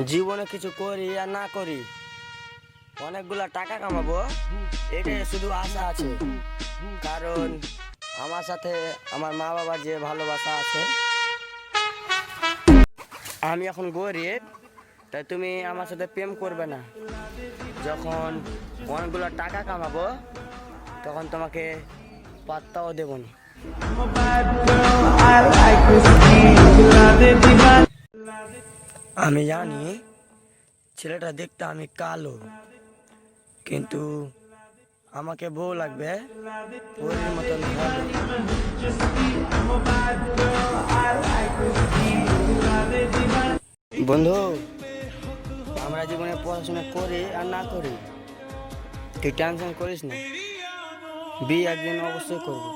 জীবনে কিছু করি আর না করি অনেকগুলা টাকা কামাবো, এটাই শুধু আশা আছে। কারণ আমার সাথে আমার মা বাবার যে ভালোবাসা আছে। আমি এখন গরিব, তাই তুমি আমার সাথে প্রেম করবে না। যখন অনেকগুলো টাকা কামাবো তখন তোমাকে পাত্তাও দেব না। আমি জানি ছেলেটা দেখতে আমি কালো, কিন্তু আমাকে বউ লাগবে পরীর মতন ভালো। বন্ধু, আমরা জীবনে পড়াশোনা করি আর না করি, তুই টেনশন করিস না, বিয়ে একদিন অবশ্যই করবো।